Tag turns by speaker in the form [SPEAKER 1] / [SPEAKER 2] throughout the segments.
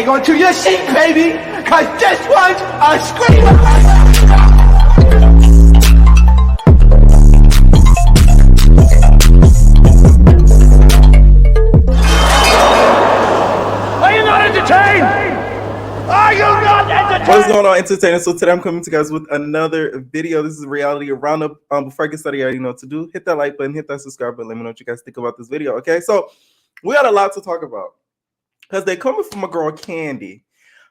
[SPEAKER 1] hang on to your seat, baby, cause this one's a screamer. Are you not entertained? Are you not entertained?
[SPEAKER 2] What's going on, entertainers? So today I'm coming to you guys with another video. This is Reality Roundup. Before I get started, you already know what to do. Hit that like button, hit that subscribe button. Let me know what you guys think about this video, okay? So we got a lot to talk about because they coming from a girl, Kandi.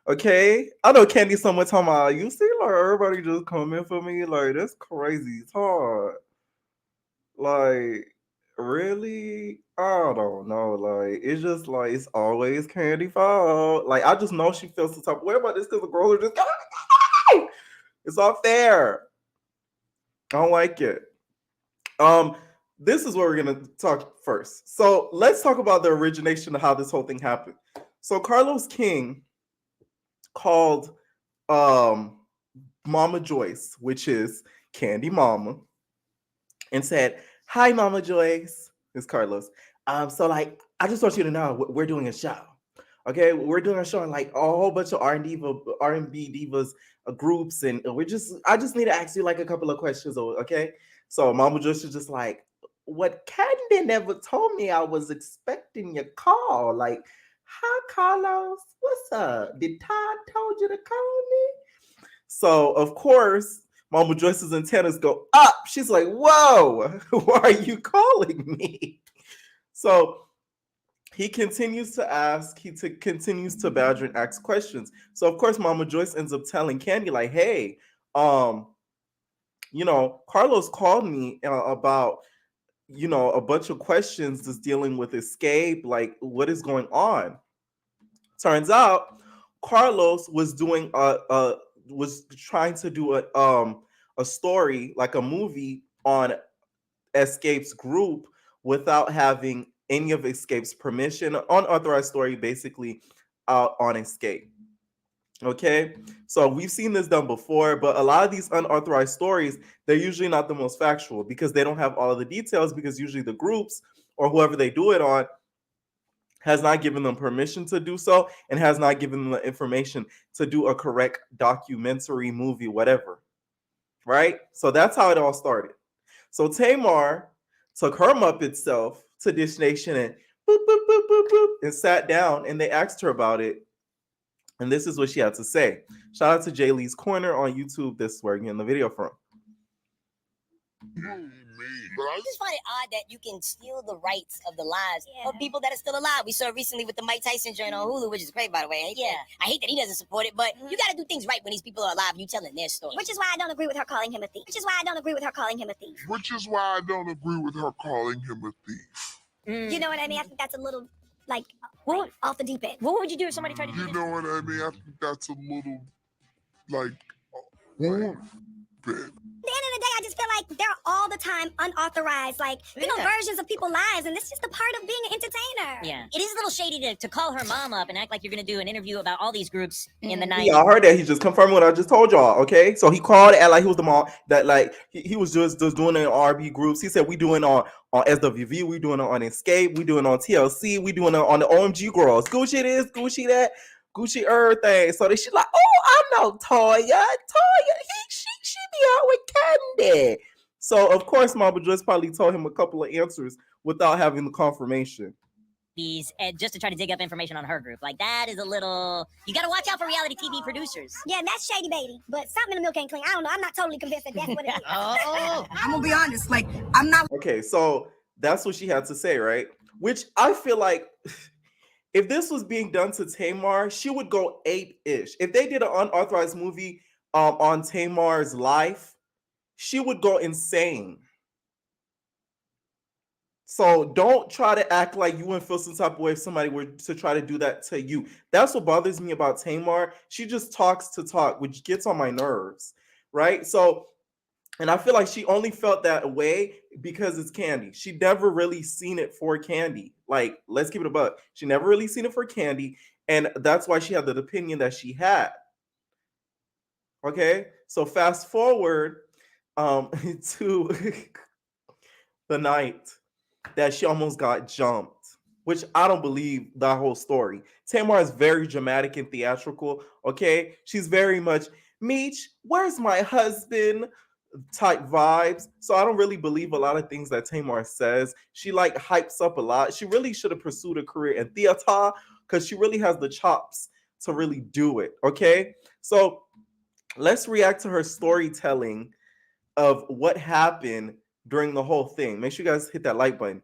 [SPEAKER 2] Okay, I know Kandi somewhat talking about, you see, like, everybody just coming for me. Like, that's crazy. It's hard. Like, really? I don't know. Like, it's just like, it's always Kandi fault. Like, I just know she feels some type of way about this because the girls are just, it's not fair. I don't like it. This is what we're gonna talk first. So let's talk about the origination of how this whole thing happened. So Carlos King called Mama Joyce, which is Kandi Mama, and said, "Hi, Mama Joyce." It's Carlos. So like, I just want you to know we're doing a show. Okay, we're doing a show and like a whole bunch of R&B divas groups, and I just need to ask you like a couple of questions. Okay, so Mama Joyce is just like, "What Kandi never told me I was expecting your call. Like, hi Carlos, what's up? Did Todd told you to call me?" So of course, Mama Joyce's antennas go up. She's like, "Whoa, why are you calling me?" So he continues to ask, continues to badger and ask questions. So of course, Mama Joyce ends up telling Kandi, like, "Hey, Carlos called me about, a bunch of questions just dealing with escape, like what is going on." Turns out Carlos was doing was trying to do a story, like a movie on Escape's group without having any of Escape's permission. Unauthorized story, basically, out on Escape. Okay, so we've seen this done before, but a lot of these unauthorized stories, they're usually not the most factual because they don't have all of the details, because usually the groups or whoever they do it on has not given them permission to do so and has not given them the information to do a correct documentary, movie, whatever. Right? So that's how it all started. So Tamar took her Muppet self to Dish Nation and boop, boop, boop, boop, boop, and sat down, and they asked her about it. And this is what she had to say. Shout out to Jay Lee's Corner on YouTube. This is where you're getting the video from.
[SPEAKER 3] I just find it odd that you can steal the rights of the lives of people that are still alive. We saw it recently with the Mike Tyson joint on Hulu, which is great, by the way. I hate that he doesn't support it, but you got to do things right when these people are alive and you telling their story.
[SPEAKER 4] Which is why I don't agree with her calling him a thief. You know what I mean? I think that's a little, like off the deep end.
[SPEAKER 5] What would you do if somebody tried to do
[SPEAKER 6] You know what I mean? I think that's a little, like,
[SPEAKER 4] At the end of the day, I just feel like they're all the time unauthorized, versions of people's lives, and this is just a part of being an entertainer.
[SPEAKER 5] Yeah, it is a little shady to call her mom up and act like you're gonna do an interview about all these groups in the 90s.
[SPEAKER 2] Yeah, I heard that. He just confirmed what I just told y'all. Okay, so he called and like he was the mom that like he was just doing it in R&B groups. He said we doing on SWV, we doing it on Escape, we doing it on TLC, we doing it on the OMG Girls, Gucci this, Gucci that, Gucci everything. So she's like, "Oh, I know Toya. She be out with Kandi." So of course, Mama Joyce probably told him a couple of answers without having the confirmation.
[SPEAKER 5] These just to try to dig up information on her group. Like, that is a little, you gotta watch out for reality TV producers.
[SPEAKER 4] Yeah, that's shady, baby. But something in the milk ain't clean. I don't know. I'm not totally convinced that that's what it is.
[SPEAKER 5] Oh,
[SPEAKER 7] I'm gonna be honest. Like, I'm not.
[SPEAKER 2] Okay, so that's what she had to say, right? Which I feel like if this was being done to Tamar, she would go ape-ish. If they did an unauthorized movie on Tamar's life, she would go insane. So don't try to act like you wouldn't feel some type of way if somebody were to try to do that to you. That's what bothers me about Tamar. She just talks to talk, which gets on my nerves, right? So, and I feel like she only felt that way because it's Kandi. She never really seen it for Kandi. Like, let's keep it a buck. She never really seen it for Kandi, and that's why she had the opinion that she had. Okay, so fast forward to the night that she almost got jumped. which I don't believe that whole story. Tamar is very dramatic and theatrical. Okay, she's very much Meech, where's my husband type vibes. So I don't really believe a lot of things that Tamar says. She like hypes up a lot. She really should have pursued a career in theater because she really has the chops to really do it. Okay, so let's react to her storytelling of what happened during the whole thing. Make sure you guys hit that like button.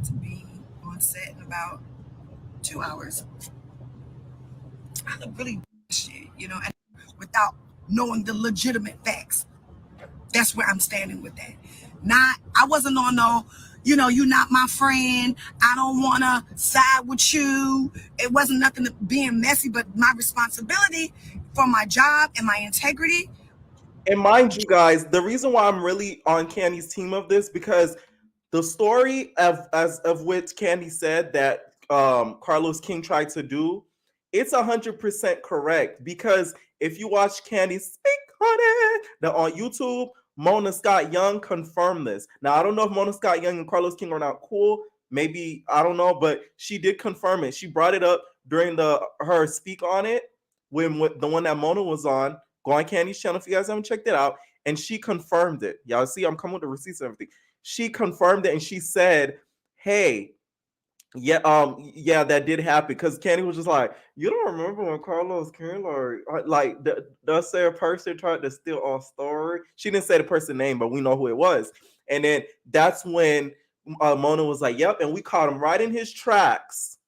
[SPEAKER 7] To be on set in about 2 hours. I look really shit, you know, and without knowing the legitimate facts. That's where I'm standing with that. I wasn't on no, you know, you're not my friend. I don't want to side with you. It wasn't nothing to being messy, but my responsibility for my job and my integrity.
[SPEAKER 2] And mind you guys, the reason why I'm really on Kandi's team of this, because the story of which Kandi said that Carlos King tried to do, it's 100% correct. Because if you watch Kandi speak on it on YouTube, Mona Scott Young confirmed this. Now I don't know if Mona Scott Young and Carlos King are not cool. Maybe I don't know, but she did confirm it. She brought it up during her speak on it when the one that Mona was on. Go on Kandi's channel if you guys haven't checked it out, and she confirmed it. Y'all see, I'm coming with the receipts and everything. She confirmed it and she said, "Hey, yeah, that did happen." Because Kandi was just like, "You don't remember when Carlos King like does say a person tried to steal our story?" She didn't say the person name, but we know who it was. And then that's when Mona was like, "Yep," and we caught him right in his tracks.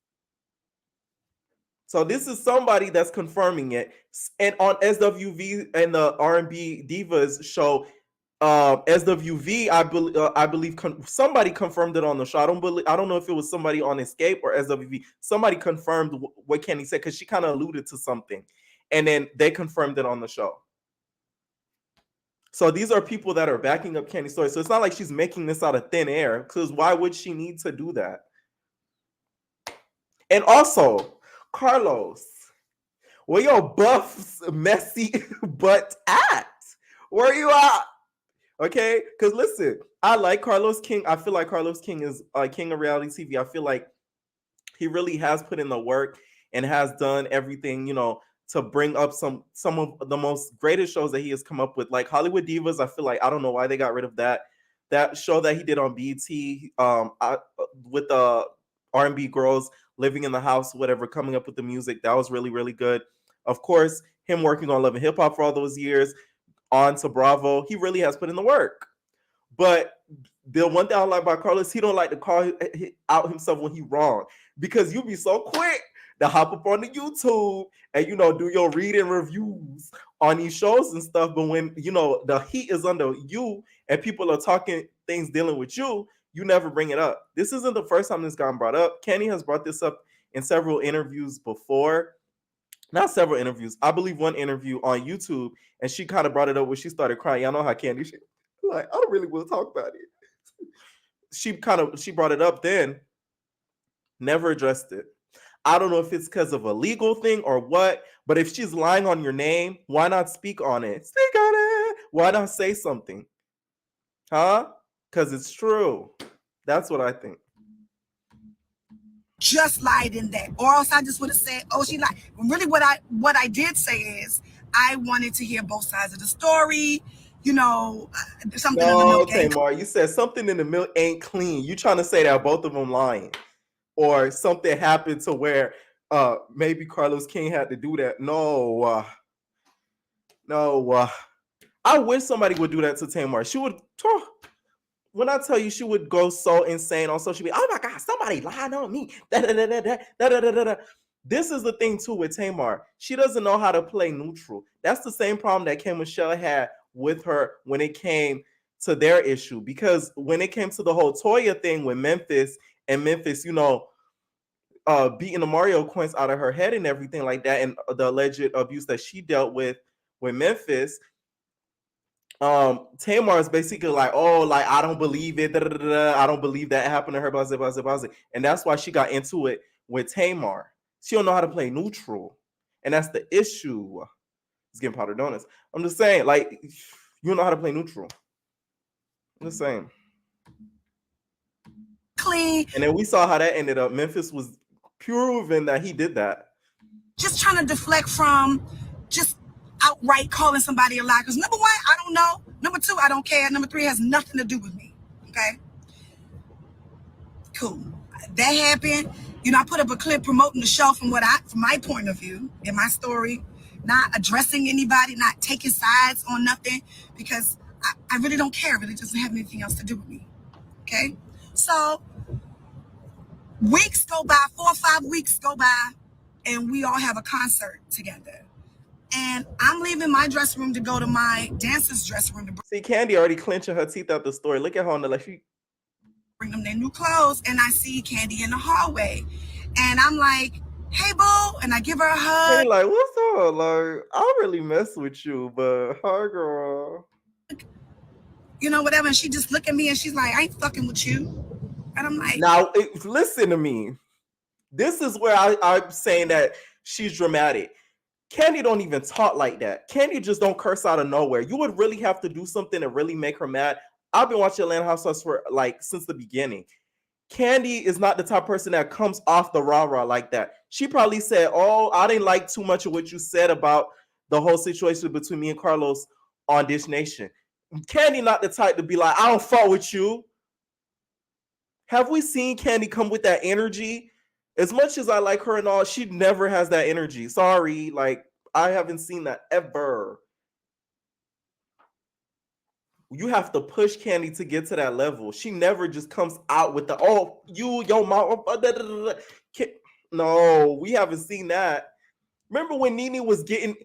[SPEAKER 2] So this is somebody that's confirming it. And on SWV and the R&B Divas show, SWV, I believe somebody confirmed it on the show. I don't know if it was somebody on Escape or SWV. Somebody confirmed what Kandi said because she kind of alluded to something, and then they confirmed it on the show. So these are people that are backing up Kandi's story. So it's not like she's making this out of thin air. Because why would she need to do that? And also, Carlos, where your buff, messy butt at? Where you at? Okay, because listen, I like Carlos King. I feel like Carlos King is king of reality TV. I feel like he really has put in the work and has done everything, you know, to bring up some of the most greatest shows that he has come up with. Like Hollywood Divas, I feel like I don't know why they got rid of that show that he did on BT with the R&B girls living in the house, whatever, coming up with the music. That was really, really good. Of course, him working on Love and Hip Hop for all those years, on to Bravo. He really has put in the work. But the one thing I like about Carlos, he don't like to call out himself when he wrong, because you be so quick to hop up on the YouTube and, you know, do your reading reviews on these shows and stuff. But when, you know, the heat is under you and people are talking things dealing with you, you never bring it up. This isn't the first time this got brought up. Kandi has brought this up in several interviews before. Not several interviews. I believe one interview on YouTube, and she kind of brought it up when she started crying. Y'all know how Kandi, she like, I don't really want to talk about it. She brought it up then, never addressed it. I don't know if it's because of a legal thing or what, but if she's lying on your name, why not speak on it? Speak on it. Why not say something? Huh? Because it's true. That's what I think.
[SPEAKER 7] Just lied in that, or else I just would have said, "Oh, she lied." Really, what I did say is I wanted to hear both sides of the story. You know, something in the
[SPEAKER 2] No,
[SPEAKER 7] milk ain't
[SPEAKER 2] Tamar, you said something in the milk ain't clean. You trying to say that both of them lying, or something happened to where maybe Carlos King had to do that? No. I wish somebody would do that to Tamar. She would. When I tell you, she would go so insane on social media. Oh my God, somebody lied on me. This is the thing too with Tamar. She doesn't know how to play neutral. That's the same problem that Kim Michelle had with her when it came to their issue. Because when it came to the whole Toya thing with Memphis, you know, beating the Mario coins out of her head and everything like that, and the alleged abuse that she dealt with Memphis, Tamar is basically like, oh, like, I don't believe it. I don't believe that happened to her. Blah, blah, blah, blah. And that's why she got into it with Tamar. She don't know how to play neutral. And that's the issue. It's getting powdered donuts. I'm just saying, like, you don't know how to play neutral. I'm just saying.
[SPEAKER 7] clean.
[SPEAKER 2] And then we saw how that ended up. Memphis was proving that he did that.
[SPEAKER 7] Just trying to deflect from just outright calling somebody a liar. Because number one, I don't know. Number two, I don't care. Number three, has nothing to do with me. Okay? Cool. That happened. You know, I put up a clip promoting the show from my point of view in my story, not addressing anybody, not taking sides on nothing, because I really don't care. It really doesn't have anything else to do with me. Okay? So weeks go by, 4 or 5 weeks go by, and we all have a concert together. And I'm leaving my dressing room to go to my dancer's dressing room to
[SPEAKER 2] See, Kandi already clenching her teeth out the story. Look at her on the left.
[SPEAKER 7] bring them their new clothes, and I see Kandi in the hallway, and I'm like, "Hey, boo," and I give her a hug.
[SPEAKER 2] Hey, like, what's up? Like, I really mess with you, but hi, girl.
[SPEAKER 7] You know, whatever. And she just look at me and she's like, "I ain't fucking with you," and I'm like,
[SPEAKER 2] now, listen to me. This is where I'm saying that she's dramatic. Kandi don't even talk like that. Kandi just don't curse out of nowhere. You would really have to do something to really make her mad. I've been watching Atlanta Housewives for like since the beginning. Kandi is not the type of person that comes off the rah-rah like that. She probably said, "Oh, I didn't like too much of what you said about the whole situation between me and Carlos on Dish Nation." Kandi not the type to be like, "I don't fuck with you." Have we seen Kandi come with that energy? As much as I like her and all, she never has that energy. Sorry, like, I haven't seen that ever. You have to push Kandi to get to that level. She never just comes out with the, "Oh, you, your mom." No, we haven't seen that. Remember when Nene was getting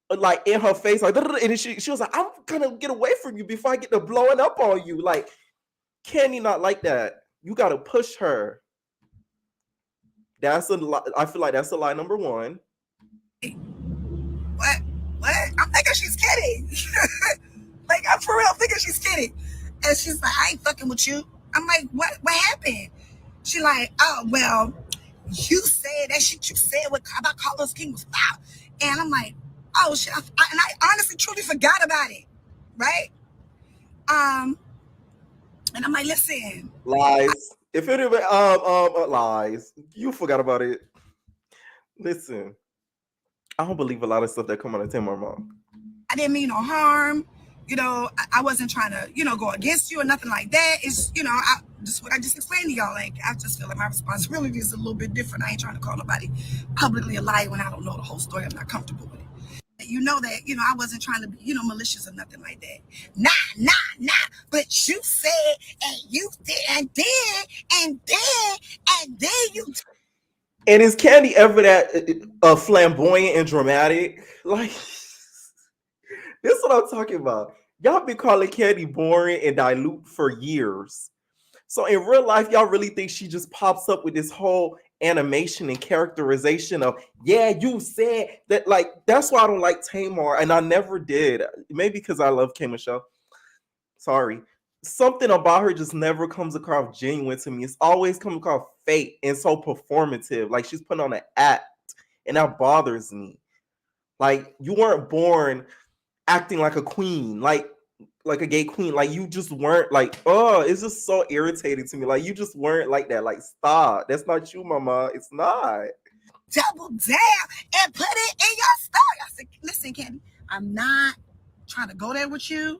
[SPEAKER 2] like in her face, like, and she was like, "I'm gonna get away from you before I get to blowing up on you." Like, Kandi not like that. You gotta push her. That's a lie. I feel like that's a lie number one.
[SPEAKER 7] What? I'm thinking she's kidding. Like, I'm for real thinking she's kidding. And she's like, "I ain't fucking with you." I'm like, what happened? She like, "Oh, well, you said that shit you said about Carlos King was foul." And I'm like, "Oh shit," and I honestly truly forgot about it. Right? And I'm like, "Listen."
[SPEAKER 2] Lies. If it even lies, you forgot about it. Listen, I don't believe a lot of stuff that come out of Tamar mouth.
[SPEAKER 7] I didn't mean no harm. You know, I wasn't trying to, go against you or nothing like that. It's, just what I just explained to y'all. Like, I just feel like my responsibility is a little bit different. I ain't trying to call nobody publicly a liar when I don't know the whole story. I'm not comfortable with it. You know that, I wasn't trying to be, malicious or nothing like that. Nah. But you said, and you did, and then you.
[SPEAKER 2] And is Kandi ever that flamboyant and dramatic? Like, this is what I'm talking about. Y'all been calling Kandi boring and dilute for years. So in real life, y'all really think she just pops up with this whole animation and characterization of, "Yeah, you said that." Like, that's why I don't like Tamar, and I never did. Maybe because I love K. Michelle. Sorry. Something about her just never comes across genuine to me. It's always come across fake and so performative. Like, she's putting on an act, and that bothers me. Like, you weren't born acting like a queen, like a gay queen. Like, you just weren't. Like, oh, it's just so irritating to me. Like, you just weren't like that. Like, stop. That's not you, mama. It's not.
[SPEAKER 7] Double down and put it in your story. I said, "Listen, Kandi, I'm not trying to go there with you.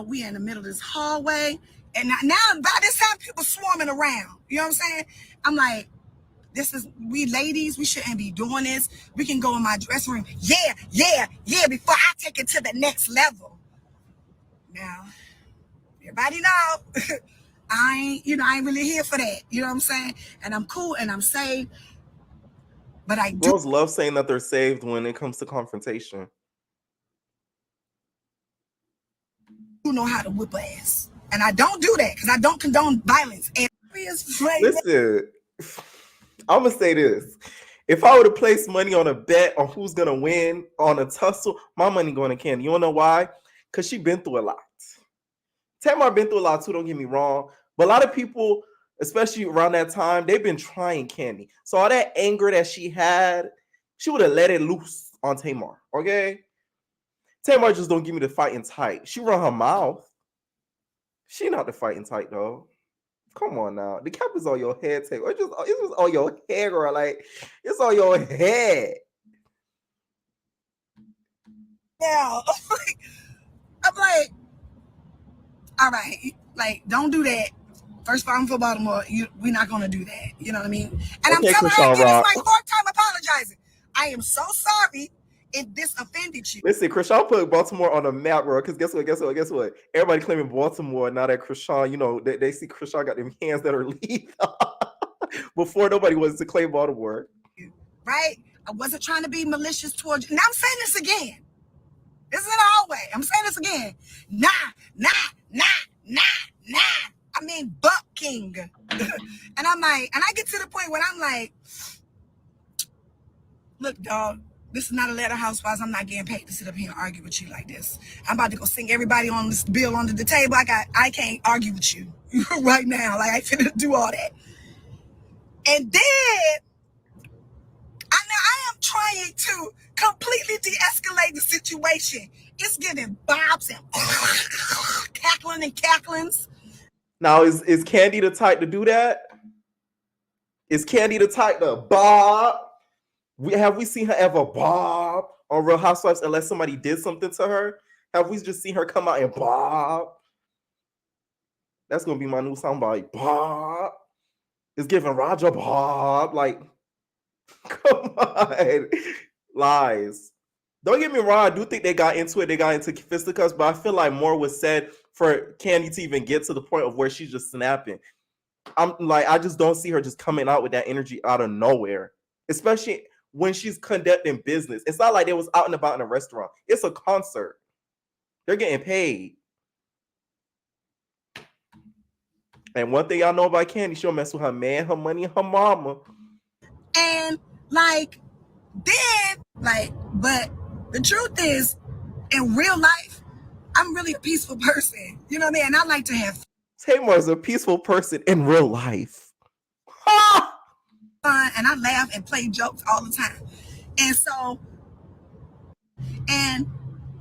[SPEAKER 7] We in the middle of this hallway, and now by this time people swarming around. You know what I'm saying?" I'm like, we ladies, we shouldn't be doing this. We can go in my dressing room. Yeah, before I take it to the next level. Now, everybody know I ain't really here for that. You know what I'm saying? And I'm cool and I'm safe. But I do.
[SPEAKER 2] Girls love saying that they're saved when it comes to confrontation.
[SPEAKER 7] You know how to whip ass. And I don't do that because I don't condone violence. And
[SPEAKER 2] listen, I'm gonna say this. If I were to place money on a bet on who's gonna win on a tussle, my money going to Kandi. You wanna know why? Because she been through a lot. Tamar been through a lot too, don't get me wrong. But a lot of people, especially around that time, they've been trying Kandi. So all that anger that she had, she would have let it loose on Tamar, okay? Tamar just don't give me the fighting type. She run her mouth. She not the fighting type, though. Come on now. The cap is on your head, Tay. It's just on your head, girl. Like, it's on your head.
[SPEAKER 7] Now, I'm like, all right, like, don't do that. First of all, I'm from Baltimore. We're not going to do that. You know what I mean? And I'm telling her again, it's my fourth time apologizing. I am so sorry if this offended you.
[SPEAKER 2] Listen, Krishan put Baltimore on the map, bro. Because guess what? Everybody claiming Baltimore now that Krishan, you know, they see Krishan got them hands that are lethal. Before, nobody wanted to claim Baltimore.
[SPEAKER 7] Right? I wasn't trying to be malicious towards you. Now I'm saying this again. This is in the hallway. I'm saying this again. Nah. I mean, Buck King. And I'm like, and I get to the point when I'm like, look, dog, this is not a Letter Housewives. I'm not getting paid to sit up here and argue with you like this. I'm about to go sing everybody on this bill under the table. I can't argue with you right now. Like, I finna do all that. And then I am trying to completely de-escalate the situation. It's getting bobs and cackling and cacklings.
[SPEAKER 2] Now, is Kandi the type to do that? Is Kandi the type to bob? Have we seen her ever bob on Real Housewives unless somebody did something to her? Have we just seen her come out and bob? That's going to be my new soundbite. Bob. It's giving Roger bob. Like, come on. Lies. Don't get me wrong. I do think they got into it. They got into fisticuffs, but I feel like more was said for Kandi to even get to the point of where she's just snapping. I'm like, I just don't see her just coming out with that energy out of nowhere, especially when she's conducting business. It's not like they was out and about in a restaurant. It's a concert. They're getting paid. And one thing y'all know about Kandi, she'll mess with her man, her money, and her mama.
[SPEAKER 7] And like, then, like, but the truth is, in real life, I'm really a peaceful person. You know what I mean? And I like to have
[SPEAKER 2] Tamar is a peaceful person in real life.
[SPEAKER 7] fun, and I laugh and play jokes all the time. And so, and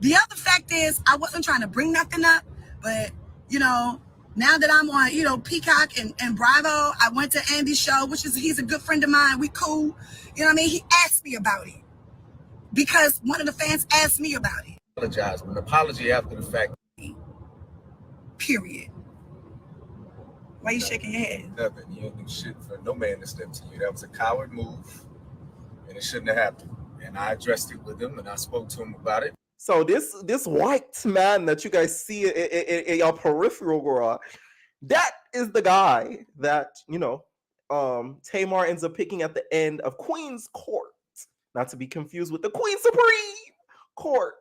[SPEAKER 7] the other fact is, I wasn't trying to bring nothing up, but, you know, now that I'm on, you know, Peacock and Bravo, I went to Andy's show, he's a good friend of mine. We cool. You know what I mean? He asked me about it because one of the fans asked me about it.
[SPEAKER 8] Apologize, but an apology after the fact.
[SPEAKER 7] Period. Why are you shaking your head?
[SPEAKER 8] Nothing. You didn't do shit for no man to step to you. That was a coward move, and it shouldn't have happened. And I addressed it with him, and I spoke to him about it.
[SPEAKER 2] So this white man that you guys see in your peripheral, girl, that is the guy that, you know, Tamar ends up picking at the end of Queen's Court, not to be confused with the Queen Supreme Court.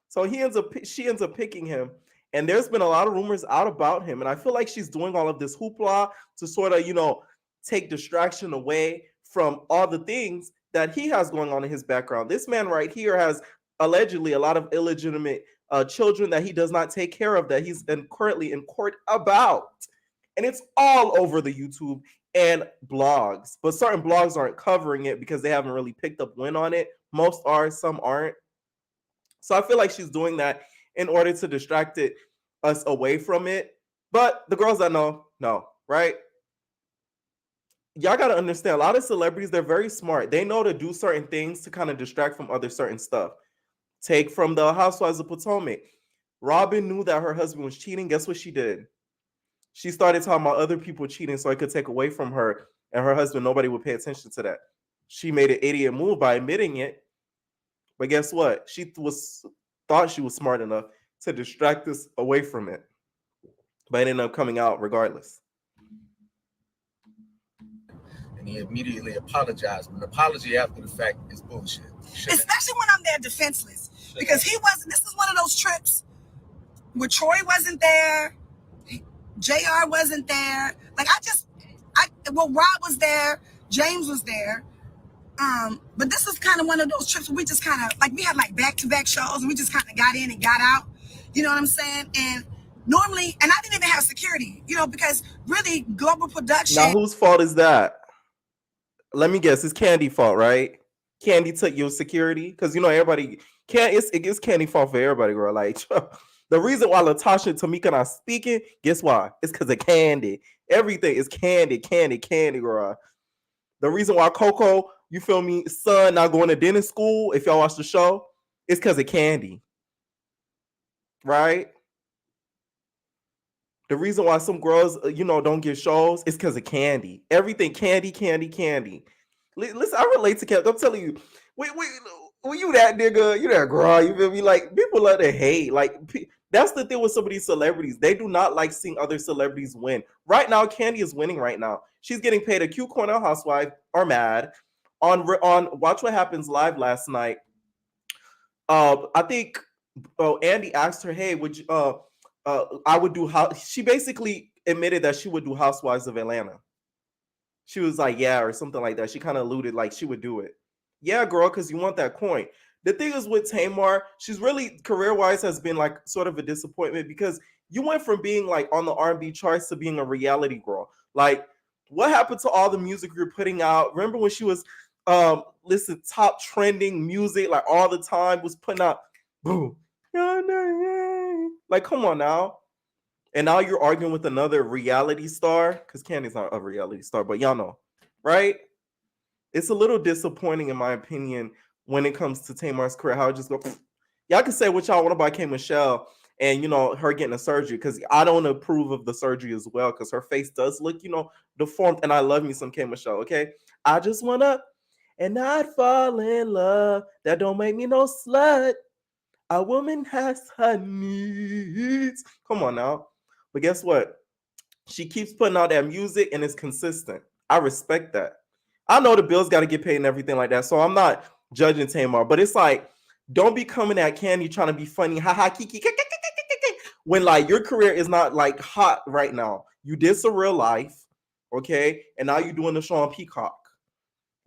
[SPEAKER 2] So she ends up picking him, and there's been a lot of rumors out about him, and I feel like she's doing all of this hoopla to sort of, you know, take distraction away from all the things that he has going on in his background. This man right here has allegedly a lot of illegitimate children that he does not take care of, that he's currently in court about, and it's all over the YouTube and blogs. But certain blogs aren't covering it because they haven't really picked up wind on it. Most are, some aren't. So I feel like she's doing that in order to distract us away from it. But the girls that know, right? Y'all got to understand, a lot of celebrities, they're very smart. They know to do certain things to kind of distract from other certain stuff. Take from the Housewives of Potomac. Robin knew that her husband was cheating. Guess what she did? She started talking about other people cheating so it could take away from her and her husband. Nobody would pay attention to that. She made an idiot move by admitting it. But guess what? She thought she was smart enough to distract us away from it. But it ended up coming out regardless.
[SPEAKER 8] And he immediately apologized. But an apology after the fact is bullshit.
[SPEAKER 7] Especially when I'm there defenseless. Because he wasn't, this is one of those trips where Troy wasn't there, JR wasn't there. Like Rob was there, James was there. But this is kind of one of those trips where we just kind of, like, we had like back-to-back shows and we just kind of got in and got out. You know what I'm saying? And normally, and I didn't even have security, you know, because really global production.
[SPEAKER 2] Now, whose fault is that? Let me guess. It's Kandi's fault, right? Kandi took your security? Because, you know, everybody, it's Kandi's fault for everybody, girl. Like, The reason why Latasha and Tamika not speaking, guess why? It's because of Kandi. Everything is Kandi, girl. The reason why Coco, you feel me, son not going to dentist school, if y'all watch the show, it's because of Kandi. Right? The reason why some girls, don't get shows is because of Kandi. Everything Kandi. Listen, I relate to Kandi. I'm telling you, when you that nigga, you that girl, you feel me? Like, people love to hate. Like, that's the thing with some of these celebrities. They do not like seeing other celebrities win. Right now, Kandi is winning right now. She's getting paid. A Q Cornell housewife are mad. On Watch What Happens Live last night, I think Andy asked her, hey, would you, I would do she basically admitted that she would do Housewives of Atlanta. She was like, yeah, or something like that. She kind of alluded like she would do it. Yeah, girl, because you want that coin. The thing is with Tamar, she's really career-wise has been like sort of a disappointment because you went from being like on the R&B charts to being a reality girl. Like, what happened to all the music you're putting out? Remember when she was top trending music like all the time, was putting out boom. Like, come on now. And now you're arguing with another reality star, because Kandi's not a reality star, but y'all know, right? It's a little disappointing, in my opinion, when it comes to Tamar's career. How it just go, y'all can say what y'all want about K. Michelle and, her getting a surgery, because I don't approve of the surgery as well, because her face does look, deformed, and I love me some K. Michelle, okay? I just want to and not fall in love. That don't make me no slut. A woman has her needs. Come on now. But guess what? She keeps putting out that music and it's consistent. I respect that. I know the bills got to get paid and everything like that. So I'm not judging Tamar, but it's like, don't be coming at Kandi trying to be funny. Ha ha kiki. When like your career is not like hot right now. You did some real life. Okay. And now you're doing the show on Peacock.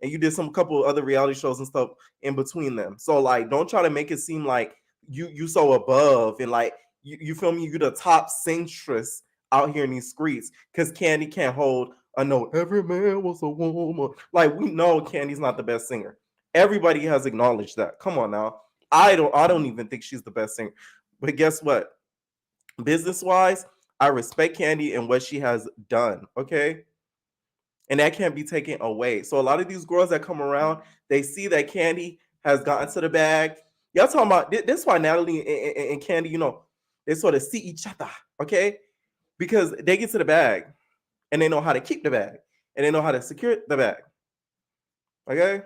[SPEAKER 2] And you did some couple of other reality shows and stuff in between them. So like, don't try to make it seem like you so above and like you feel me, you the top seamstress out here in these streets, because Kandi can't hold a note. Every man was a woman. Like, we know Kandi's not the best singer. Everybody has acknowledged that. Come on now. I don't even think she's the best singer. But guess what? Business wise, I respect Kandi and what she has done. Okay. And that can't be taken away. So a lot of these girls that come around, they see that Kandi has gotten to the bag. Y'all talking about this? Why Natalie and Kandi, they sort of see each other, okay? Because they get to the bag, and they know how to keep the bag, and they know how to secure the bag, okay?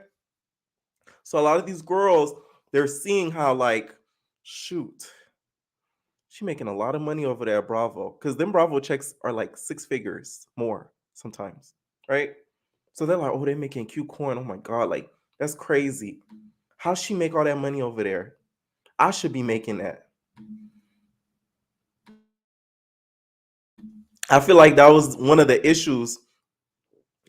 [SPEAKER 2] So a lot of these girls, they're seeing how like, shoot, she making a lot of money over there at Bravo, because them Bravo checks are like 6 figures more sometimes, right? So they're like, oh, they're making Q coin. Oh my God, like that's crazy. How she make all that money over there? I should be making that. I feel like that was one of the issues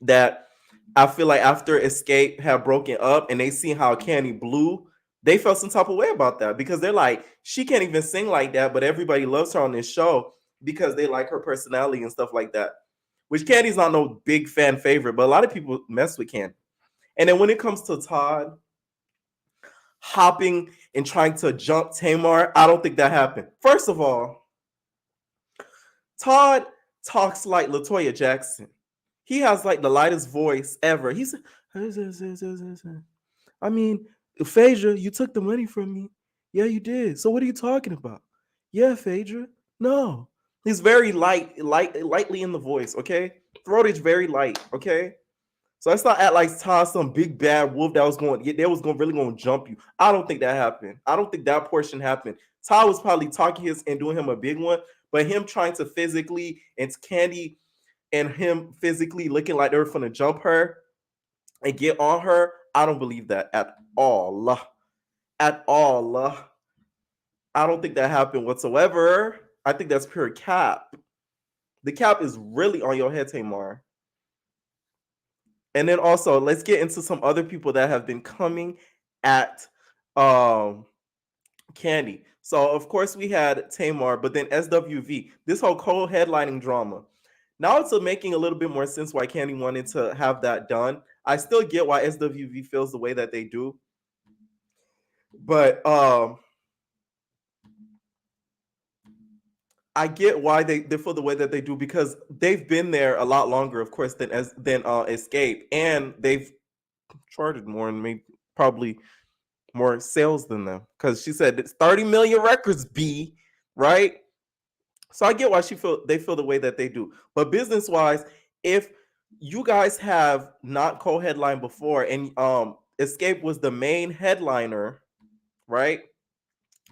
[SPEAKER 2] that I feel like after Escape had broken up and they see how Kandi blew, they felt some type of way about that, because they're like, she can't even sing like that, but everybody loves her on this show because they like her personality and stuff like that. Which Candy's not no big fan favorite, but a lot of people mess with Kandi. And then when it comes to Todd hopping and trying to jump Tamar, I don't think that happened. First of all, Todd talks like LaToya Jackson. He has like the lightest voice ever. He's, I mean, Phaedra, you took the money from me. Yeah, you did. So what are you talking about? Yeah, Phaedra. No. He's very lightly in the voice, okay? Throat is very light, okay? So let's not act like Todd some big bad wolf that was going to jump you. I don't think that happened. I don't think that portion happened. Todd was probably talking his and doing him a big one, but him trying to physically, and Kandi and him physically looking like they were going to jump her and get on her, I don't believe that at all. At all. I don't think that happened whatsoever. I think that's pure cap. The cap is really on your head, Tamar. And then also, let's get into some other people that have been coming at Kandi. So, of course, we had Tamar, but then SWV, this whole co-headlining drama. Now it's making a little bit more sense why Kandi wanted to have that done. I still get why SWV feels the way that they do. But I get why they feel the way that they do, because they've been there a lot longer, of course, than Escape, and they've charted more and made probably more sales than them. Because she said it's 30 million records, B, right? So I get why they feel the way that they do. But business wise, if you guys have not co-headlined before and Escape was the main headliner, right?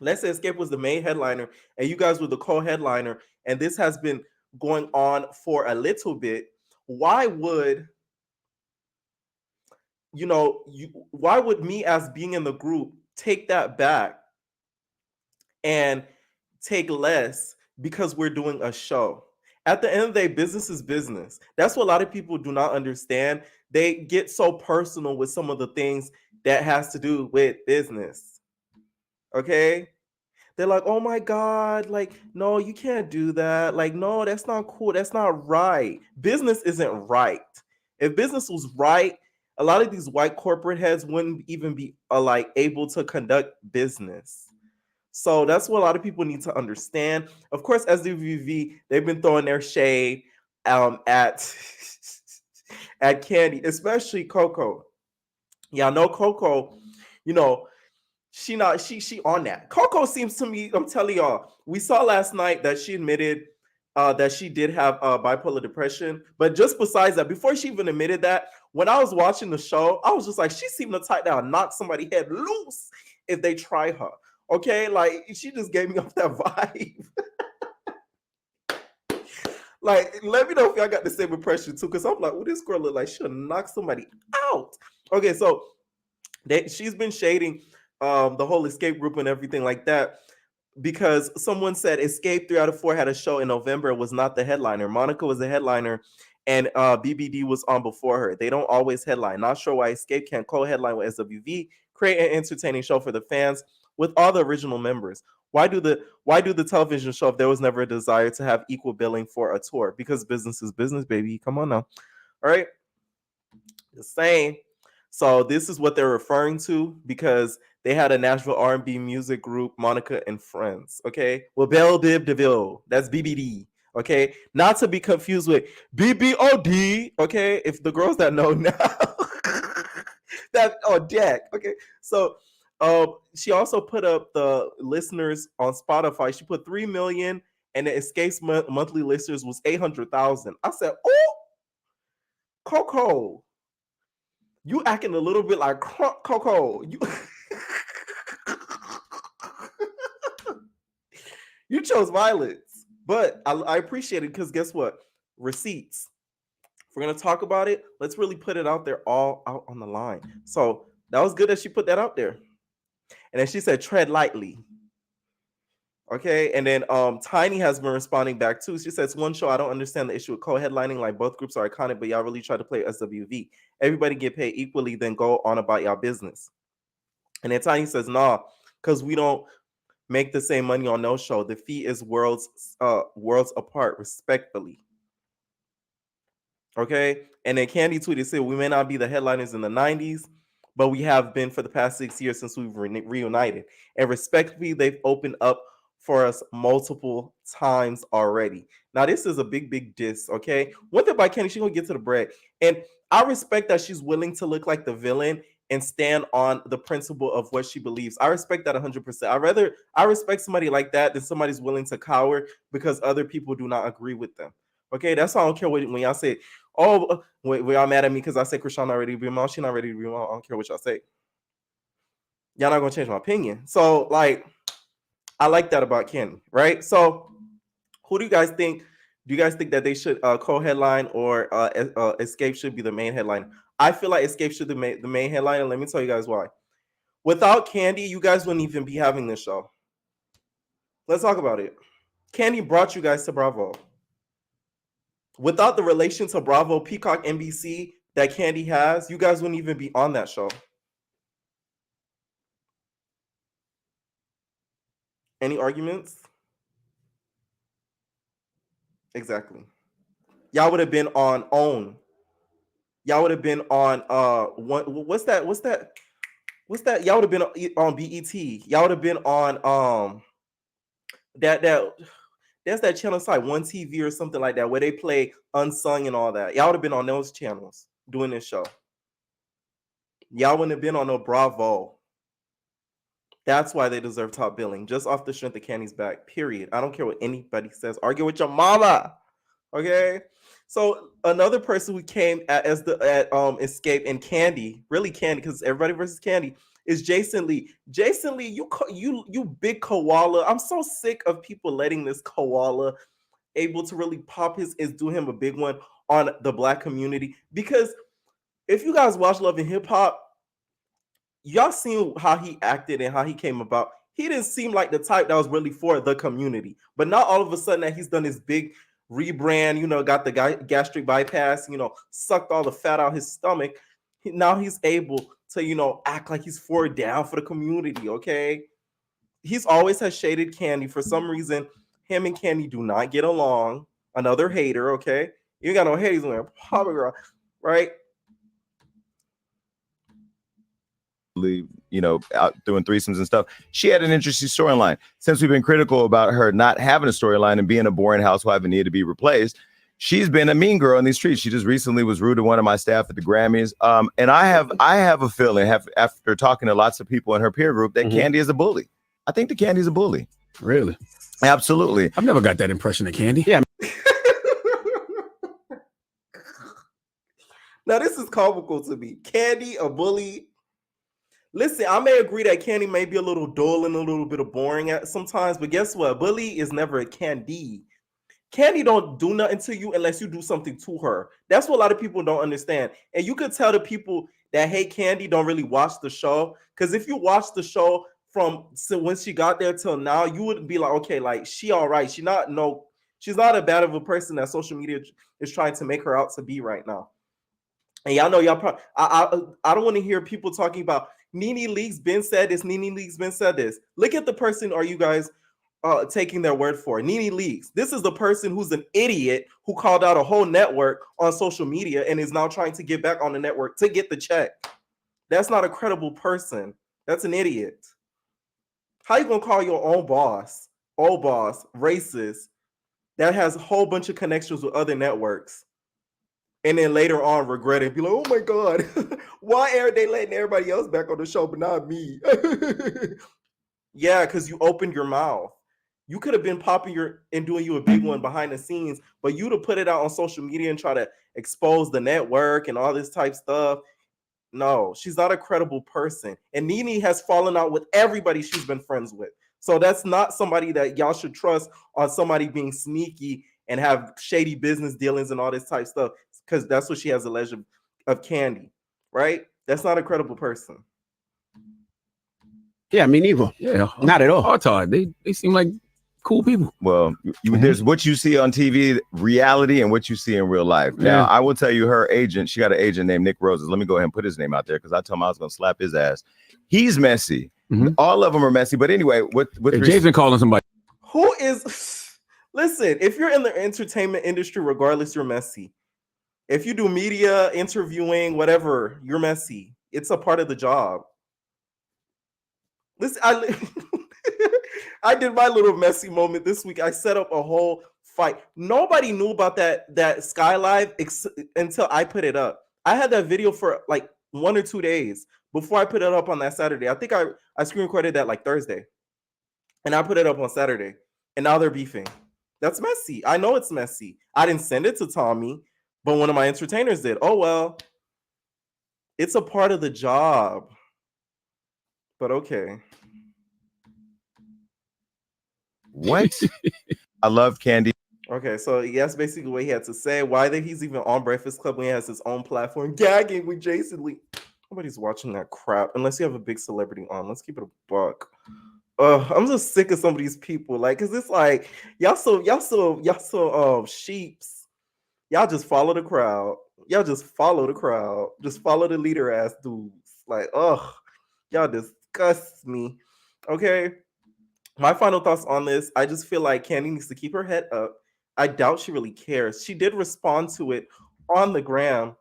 [SPEAKER 2] Let's say Escape was the main headliner and you guys were the co-headliner, and this has been going on for a little bit. Why would why would me, as being in the group, take that back and take less because we're doing a show? At the end of the day, business is business. That's what a lot of people do not understand. They get so personal with some of the things that has to do with business. Okay? They're like, oh my God, like, no, you can't do that. Like, no, that's not cool. That's not right. Business isn't right. If business was right, a lot of these white corporate heads wouldn't even be like able to conduct business. So that's what a lot of people need to understand. Of course, SWV, they've been throwing their shade at at Kandi, especially Coco. Yeah, I know Coco, you know, she on that. Coco seems to me, I'm telling y'all, we saw last night that she admitted that she did have bipolar depression. But just besides that, before she even admitted that, when I was watching the show, I was just like, she seemed to type down, knock somebody's head loose if they try her. Okay, like she just gave me off that vibe. Like, let me know if y'all got the same impression too, because I'm like, oh, this girl look like she'll knock somebody out. Okay, so she's been shading the whole Escape group and everything like that, because someone said Escape 3 out of 4 had a show in November, was not the headliner. Monica was the headliner, and BBD was on before her. They don't always headline. Not sure why Escape can't co-headline with SWV, create an entertaining show for the fans with all the original members. Why do the television show if there was never a desire to have equal billing for a tour? Because business is business, baby. Come on now. All right. The same. So this is what they're referring to, because they had a Nashville R&B music group, Monica and Friends. Okay. Well, Belle Bib DeVille. That's BBD. Okay. Not to be confused with BBOD. Okay. If the girls that know now. That Jack. Okay. So she also put up the listeners on Spotify. She put 3 million, and the Escape's monthly listeners was 800,000. I said, oh, Coco, you acting a little bit like Coco. You chose violence, but I appreciate it, because guess what? Receipts. If we're gonna talk about it, let's really put it out there, all out on the line. So that was good that she put that out there. And then she said, tread lightly. Okay. And then Tiny has been responding back too. She says, one show, I don't understand the issue with co-headlining. Like, both groups are iconic, but y'all really try to play SWV. Everybody get paid equally, then go on about y'all business. And then Tiny says, nah, because we don't make the same money on no show. The fee is worlds apart, respectfully. Okay. And then Kandi tweeted, said, we may not be the headliners in the 90s, but we have been for the past 6 years since we've reunited. And respectfully, they've opened up for us multiple times already. Now, this is a big diss, okay? One thing about Kandi, she's going to get to the bread. And I respect that she's willing to look like the villain and stand on the principle of what she believes. I respect that 100%. I respect somebody like that than somebody's willing to cower because other people do not agree with them. Okay, that's why I don't care when y'all say, oh, wait, y'all mad at me because I say Krishan not ready to be mom. She not ready to be mom. I don't care what y'all say. Y'all not gonna change my opinion. So, like, I like that about Kandi, right? So, who do you guys think? Do you guys think that they should co-headline, or Escape should be the main headline? I feel like Escape should be the main headline, and let me tell you guys why. Without Kandi, you guys wouldn't even be having this show. Let's talk about it. Kandi brought you guys to Bravo. Without the relation to Bravo, Peacock, NBC that Kandi has, you guys wouldn't even be on that show. Any arguments? Exactly. Y'all would have been on OWN. Y'all would have been on what's that? Y'all would have been on BET. Y'all would have been on that there's that channel site, One TV or something like that, where they play Unsung and all that. Y'all would have been on those channels doing this show. Y'all wouldn't have been on no Bravo. That's why they deserve top billing, just off the strength of Kandi's back, period. I don't care what anybody says. Argue with your mama, okay? So another person who came as the Escape and Kandi, really Kandi, because everybody versus Kandi, is Jason Lee. Jason Lee, you big koala. I'm so sick of people letting this koala able to really pop do him a big one on the Black community. Because if you guys watch Love and Hip Hop, y'all seen how he acted and how he came about. He didn't seem like the type that was really for the community. But now all of a sudden that he's done this big rebrand, got the gastric bypass, sucked all the fat out his stomach. Now he's able to, act like he's down for the community, okay? He's always has shaded Kandi. For some reason, him and Kandi do not get along. Another hater, okay? You got no haters on Papa Girl, right?
[SPEAKER 9] Out doing threesomes and stuff. She had an interesting storyline. Since we've been critical about her not having a storyline and being a boring housewife and needed to be replaced, she's been a mean girl in these streets. She just recently was rude to one of my staff at the Grammys. And I have a feeling, after talking to lots of people in her peer group, that Kandi is a bully. I think that Kandi's a bully.
[SPEAKER 10] Really?
[SPEAKER 9] Absolutely.
[SPEAKER 10] I've never got that impression of Kandi.
[SPEAKER 9] Yeah.
[SPEAKER 2] Now this is comical to me. Kandi, a bully. Listen, I may agree that Kandi may be a little dull and a little bit of boring at sometimes, but guess what? Bully is never a Kandi. Kandi don't do nothing to you unless you do something to her. That's what a lot of people don't understand. And you could tell the people that hate Kandi don't really watch the show. Because if you watch the show from when she got there till now, you would be like, okay, like she all right. She's not a bad of a person that social media is trying to make her out to be right now. And y'all know probably I don't want to hear people talking about Nene Leakes been said this, Nene Leakes been said this. Look at the person are you guys taking their word for. Nene Leakes. This is the person who's an idiot who called out a whole network on social media and is now trying to get back on the network to get the check. That's not a credible person. That's an idiot. How you gonna call your own boss, racist, that has a whole bunch of connections with other networks? And then later on regret it and be like, oh my God, why are they letting everybody else back on the show but not me? Yeah, because you opened your mouth. You could have been popping and doing you a big one behind the scenes, but you to put it out on social media and try to expose the network and all this type stuff. No, she's not a credible person. And Nene has fallen out with everybody she's been friends with. So that's not somebody that y'all should trust on somebody being sneaky and have shady business dealings and all this type stuff, because that's what she has alleged of Kandi, right? That's not a credible person.
[SPEAKER 10] Yeah, me neither. Yeah, not at all. Hard. They seem like cool people.
[SPEAKER 9] Well, there's what you see on TV, reality, and what you see in real life. Now, I will tell you, her agent, she got an agent named Nick Roses. Let me go ahead and put his name out there because I told him I was going to slap his ass. He's messy. All of them are messy. But anyway,
[SPEAKER 10] Jason calling somebody.
[SPEAKER 2] Who is... Listen, if you're in the entertainment industry, regardless, you're messy. If you do media, interviewing, whatever, you're messy. It's a part of the job. Listen, I did my little messy moment this week. I set up a whole fight. Nobody knew about that Sky Live until I put it up. I had that video for like 1 or 2 days before I put it up on that Saturday. I think I screen recorded that like Thursday. And I put it up on Saturday. And now they're beefing. That's messy. I know it's messy. I didn't send it to Tommy, but one of my entertainers did. Oh, well. It's a part of the job. But okay.
[SPEAKER 9] What? I love Kandi.
[SPEAKER 2] Okay, so that's basically what he had to say. Why that he's even on Breakfast Club when he has his own platform, gagging with Jason Lee. Nobody's watching that crap unless you have a big celebrity on. Let's keep it a buck. I'm just sick of some of these people, like, cause it's like y'all so sheeps. Y'all just follow the crowd. Just follow the leader ass dudes. Like, y'all disgust me. Okay. My final thoughts on this. I just feel like Kandi needs to keep her head up. I doubt she really cares. She did respond to it on the gram.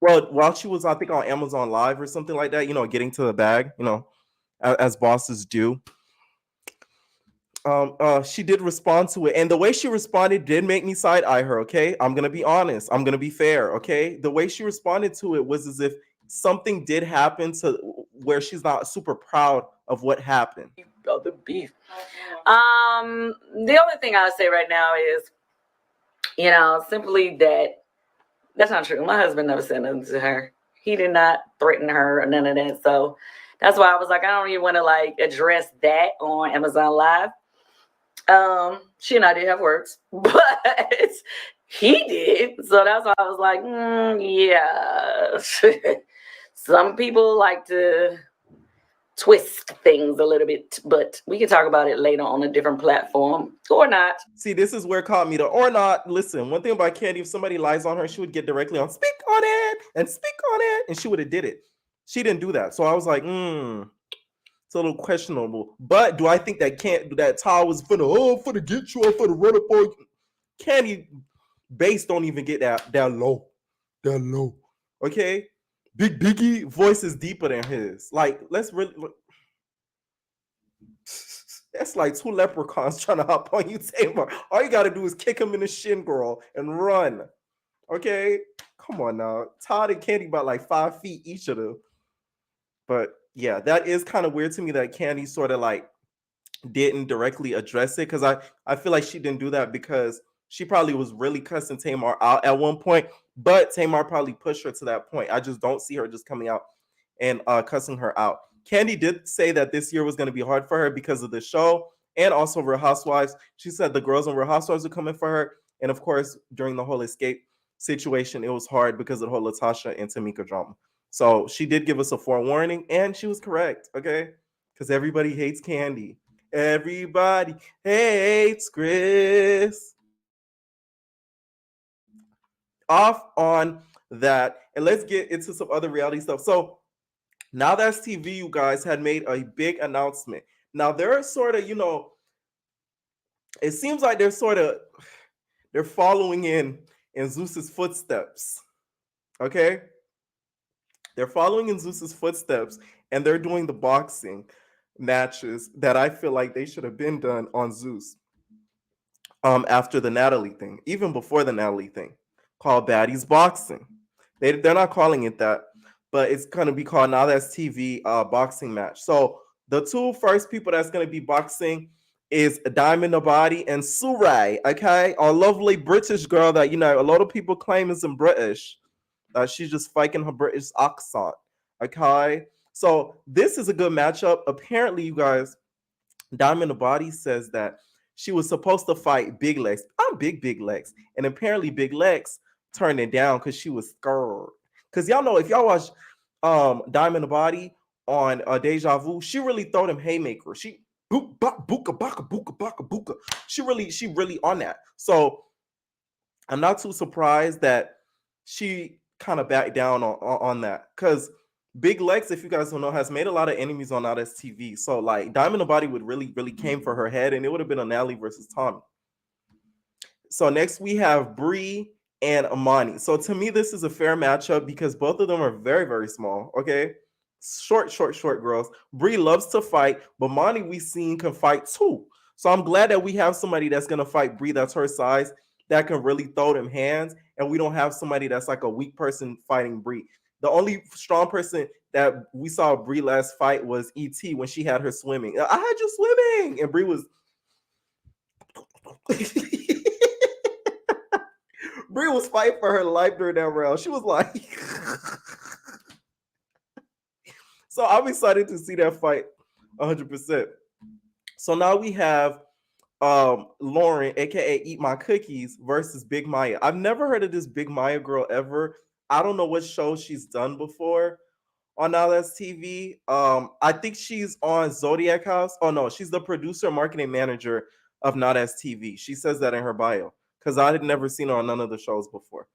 [SPEAKER 2] Well, while she was, I think, on Amazon Live or something like that, getting to the bag, as bosses do. she did respond to it, and the way she responded did make me side eye her. Okay, I'm gonna be honest. I'm gonna be fair. Okay, the way she responded to it was as if something did happen to where she's not super proud of what happened.
[SPEAKER 11] Oh, the beef. The only thing I would say right now is, simply that's not true. My husband never said nothing to her. He did not threaten her or none of that. So that's why I was like, I don't even want to address that on Amazon Live. She and I did have words, but he did. So that's why I was like, yeah. Some people like to twist things a little bit, but we can talk about it later on a different platform or not.
[SPEAKER 2] See, this is where it caught me to or not. Listen, one thing about Kandi, if somebody lies on her, she would get directly on speak on it, and she would have did it. She didn't do that. So I was like, it's a little questionable. But do I think that Ty was for the get you or for the run up on you? Kandi bass don't even get that low. That low. Okay? Big Biggie voice is deeper than his. Like, let's really look. That's like two leprechauns trying to hop on you, Tamar. All you gotta do is kick him in the shin, girl, and run. Okay? Come on now. Todd and Kandi about like 5 feet each of them. But yeah, that is kind of weird to me that Kandi sort of didn't directly address it, because I feel like she didn't do that because she probably was really cussing Tamar out at one point, but Tamar probably pushed her to that point. I just don't see her just coming out and cussing her out. Kandi did say that this year was going to be hard for her because of the show and also Real Housewives. She said the girls on Real Housewives were coming for her. And of course, during the whole escape situation, it was hard because of the whole Latasha and Tamika drama. So she did give us a forewarning, and she was correct, okay? Because everybody hates Kandi. Everybody hates Chris. Off on that, and let's get into some other reality stuff. So Nowthatstv, you guys, had made a big announcement. Now they're sort of, it seems like they're following in Zeus's footsteps. Okay, they're following in Zeus's footsteps, and they're doing the boxing matches that I feel like they should have been done on Zeus. After the Natalie thing, even before the Natalie thing, called Baddies Boxing. They're not calling it that, but it's going to be called Nowthatstv boxing match. So the two first people that's going to be boxing is Diamond Nobody and Surai, okay? A lovely British girl that, a lot of people claim isn't British. She's just faking her British accent, okay? So this is a good matchup. Apparently, you guys, Diamond Nobody says that she was supposed to fight Big Legs. I'm Big Legs. And apparently Big Legs turned it down because she was scared. Because y'all know, if y'all watch Diamond Body on Deja Vu, she really throw them haymakers. She buka baka buka baka buka. She really on that. So I'm not too surprised that she kind of backed down on that. Because Big Legs, if you guys don't know, has made a lot of enemies on Nowthatstv. So Diamond Body would really came for her head, and it would have been a Natalie versus Tommy. So next we have Bree and Amani. So to me, this is a fair matchup because both of them are very, very small. Okay, short girls. Bree loves to fight, but Amani we seen can fight too. So I'm glad that we have somebody that's gonna fight Bree that's her size that can really throw them hands, and we don't have somebody that's like a weak person fighting Bree. The only strong person that we saw Bree last fight was E.T. when she had her swimming. I had you swimming, and Bree was Bree was fighting for her life during that round. She was like, so I'm excited to see that fight 100%. So now we have Lauren, aka Eat My Cookies, versus Big Maya. I've never heard of this Big Maya girl ever. I don't know what show she's done before on Nowthatstv. I think she's on Zodiac House. Oh no, she's the producer and marketing manager of Nowthatstv. She says that in her bio because I had never seen her on none of the shows before.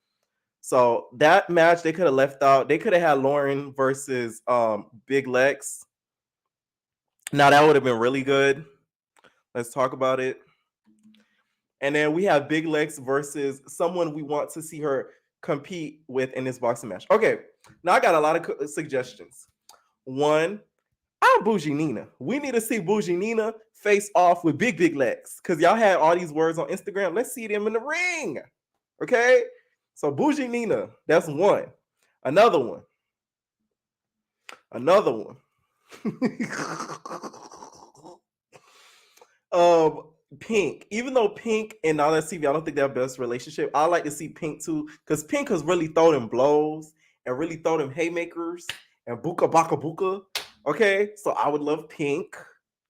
[SPEAKER 2] So that match they could have left out. They could have had Lauren versus Big Lex. Now that would have been really good. Let's talk about it. And then we have Big Lex versus someone we want to see her compete with in this boxing match. Okay, now I got a lot of suggestions. One, I'm Bougie Nina. We need to see Bougie Nina face off with Big Lex because y'all had all these words on Instagram. Let's see them in the ring. Okay? So Bougie Nina, that's one. Another one. Pink. Even though Pink and Nowthatstv, I don't think they have best relationship. I like to see Pink too, because Pink has really thrown them blows and really throw them haymakers and buka baka buka. Okay, so I would love Pink.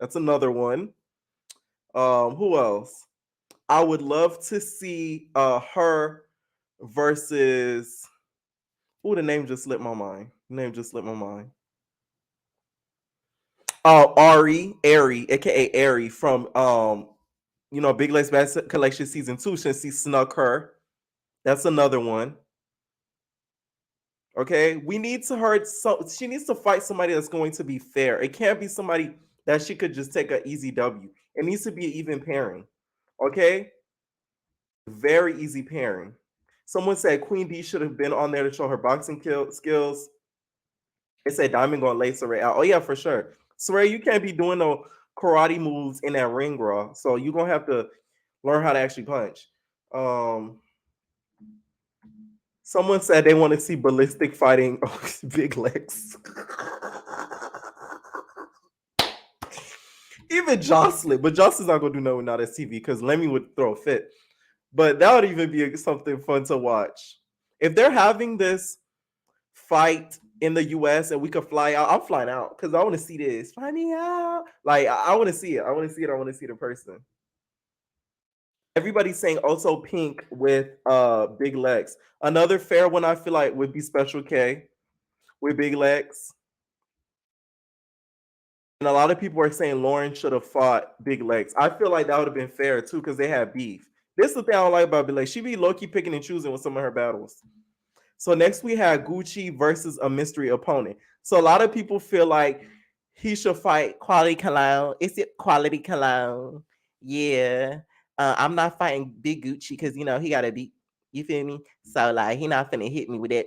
[SPEAKER 2] That's another one. Who else? I would love to see her versus. Ooh, the name just slipped my mind. Ari, aka Ari from Big Legs Bad Collection Season 2, since he snuck her. That's another one. Okay, we need to her. So she needs to fight somebody that's going to be fair. It can't be somebody that she could just take an easy W. It needs to be an even pairing. Okay, very easy pairing. Someone said Queen D should have been on there to show her boxing skills. They said Diamond gonna lay Saray out. Oh yeah, for sure. Saray, you can't be doing no karate moves in that ring, bro. So you're gonna have to learn how to actually punch. Someone said they want to see ballistic fighting Big Legs. Even Jocelyn, but Jocelyn's not gonna do nothing with Nowthatstv because Lemmy would throw a fit. But that would even be something fun to watch. If they're having this fight in the US and we could fly out, I'm flying out because I want to see this. Fly me out. Like, I want to see it. I want to see it in person. Everybody's saying also Pink with Big Legs. Another fair one I feel like would be Special K with Big Legs. And a lot of people are saying Lauren should have fought Big Legs. I feel like that would have been fair too because they had beef. This is the thing I don't like about Big Legs. She be low-key picking and choosing with some of her battles. So next we had Gucci versus a mystery opponent. So a lot of people feel like he should fight Quality Cologne. Is it Quality Cologne? Yeah. I'm not fighting Big Gucci because, he got to beat, you feel me? So, like, he not finna hit me with that,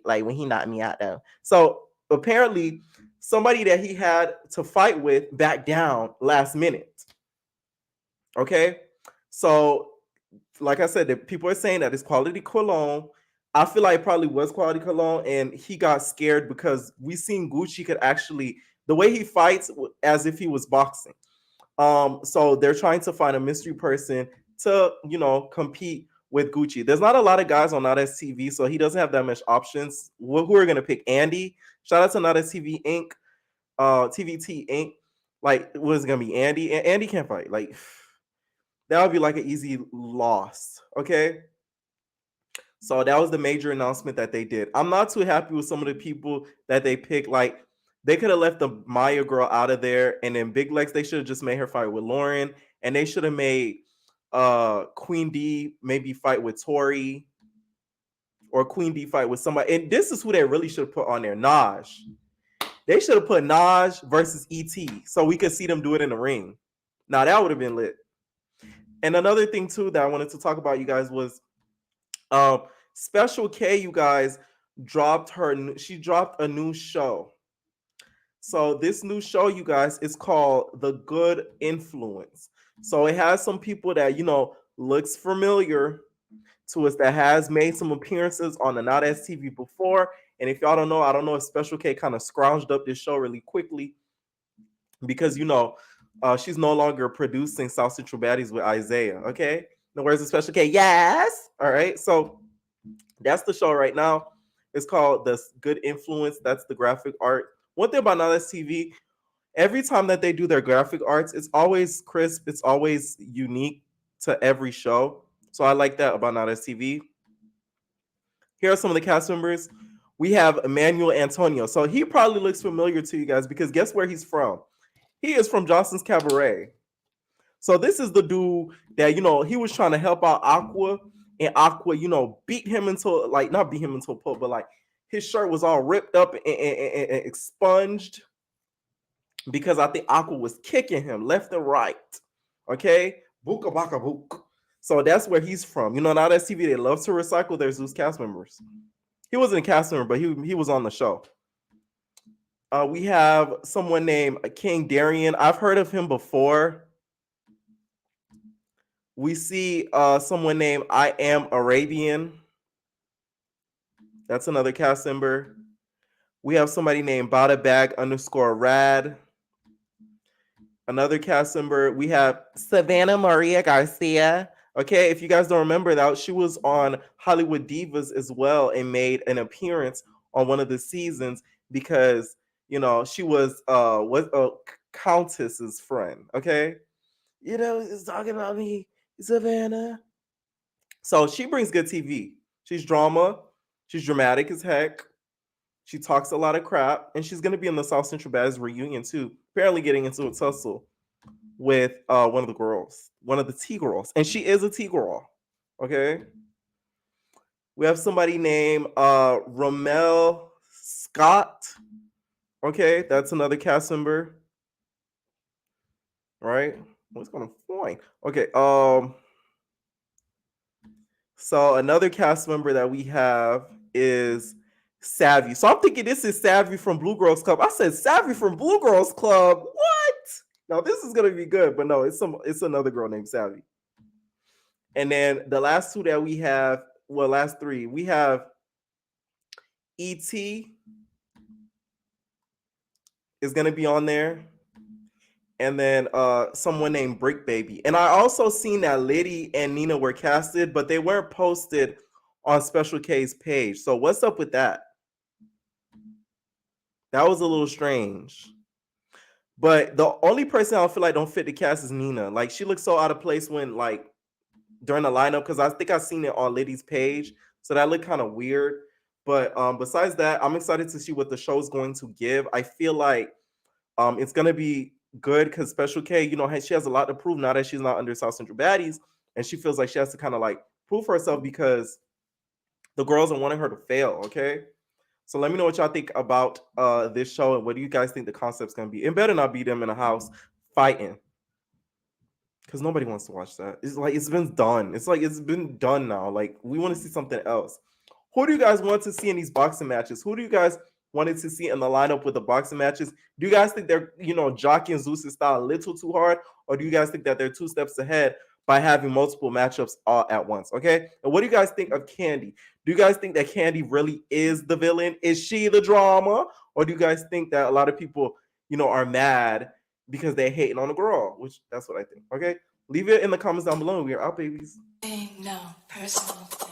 [SPEAKER 2] like, when he knocked me out, though. So apparently somebody that he had to fight with backed down last minute. Okay? So, like I said, the people are saying that it's Quality Cologne. I feel like it probably was Quality Cologne, and he got scared because we seen Gucci could actually, the way he fights as if he was boxing. So they're trying to find a mystery person to, compete with Gucci. There's not a lot of guys on Nowthatstv, so he doesn't have that much options. Who are gonna pick? Andy. Shout out to Nowthatstv Inc. TVT Inc. Like, what is it gonna be? Andy? And Andy can't fight. Like, that would be like an easy loss. Okay. So that was the major announcement that they did. I'm not too happy with some of the people that they picked. Like, they could have left the Maya girl out of there, and then Big Legs, they should have just made her fight with Lauren, and they should have made Queen D maybe fight with Tori, or Queen D fight with somebody. And this is who they really should have put on there, Naj. They should have put Naj versus ET, so we could see them do it in the ring. Now that would have been lit. And another thing too that I wanted to talk about, you guys, was Special K, you guys, she dropped a new show. So this new show, you guys, is called The Good Influence. So it has some people that, looks familiar to us, that has made some appearances on the Nowthatstv before. And if y'all don't know, I don't know if Special K kind of scrounged up this show really quickly because, she's no longer producing South Central Baddies with Isaiah. Okay. Now, where's the Special K? Yes. All right. So that's the show right now. It's called The Good Influence. That's the graphic art. One thing about Nowthatstv, every time that they do their graphic arts, it's always crisp. It's always unique to every show. So I like that about Nowthatstv. Here are some of the cast members. We have Emmanuel Antonio. So he probably looks familiar to you guys because guess where he's from? He is from Johnson's Cabaret. So this is the dude that, he was trying to help out Aqua, and Aqua, beat him into, like, not beat him into a pulp, but like his shirt was all ripped up and expunged because I think Aqua was kicking him left and right. Okay? Booka baka book. So that's where he's from. Nowthatstv, they love to recycle their Zeus cast members. He wasn't a cast member, but he was on the show. We have someone named King Darian. I've heard of him before. We see someone named I Am Arabian. That's another cast member. We have somebody named Bada_Bag_Rad. Another cast member. We have Savannah Maria Garcia. Okay, if you guys don't remember that, she was on Hollywood Divas as well and made an appearance on one of the seasons because, you know, she was Countess's friend. Okay, you know, it's talking about me, Savannah. So she brings good TV. She's drama. She's dramatic as heck. She talks a lot of crap, and she's going to be in the South Central Baddies reunion too. Apparently, getting into a tussle with one of the girls, one of the T girls, and she is a T girl. Okay. We have somebody named Ramel Scott. Okay, that's another cast member. Right? What's going to find? Okay. So another cast member that we have is Savvy. So I'm thinking this is Savvy from Blue Girls Club. I said Savvy from Blue Girls Club. What? Now this is gonna be good, but no, it's another girl named Savvy. And then the last two that we have, well, last three, we have E.T. is gonna be on there. And then someone named Brick Baby. And I also seen that Liddy and Nina were casted, but they weren't posted on Special K's page. So what's up with that? That was a little strange. But the only person I feel like don't fit the cast is Nina. Like, she looks so out of place when, like, during the lineup, because I think I've seen it on Liddy's page. So that looked kind of weird. But besides that, I'm excited to see what the show's going to give. I feel like it's going to be good because Special K, you know, she has a lot to prove now that she's not under South Central Baddies. And she feels like she has to kind of, like, prove herself because the girls are wanting her to fail, okay? So let me know what y'all think about this show and what do you guys think the concept's gonna be. It better not be them in a house fighting, because nobody wants to watch that. It's like it's been done. It's like it's been done now. Like, we want to see something else. Who do you guys want to see in these boxing matches? Who do you guys wanted to see in the lineup with the boxing matches? Do you guys think they're, you know, jockeying Zeus' style a little too hard, or do you guys think that they're 2 steps ahead by having multiple matchups all at once? Okay, and what do you guys think of Kandi? Do you guys think that Kandi really is the villain? Is she the drama? Or do you guys think that a lot of people, you know, are mad because they're hating on the girl? Which, that's what I think. Okay, leave it in the comments down below. We are out, babies.
[SPEAKER 12] No personal thing.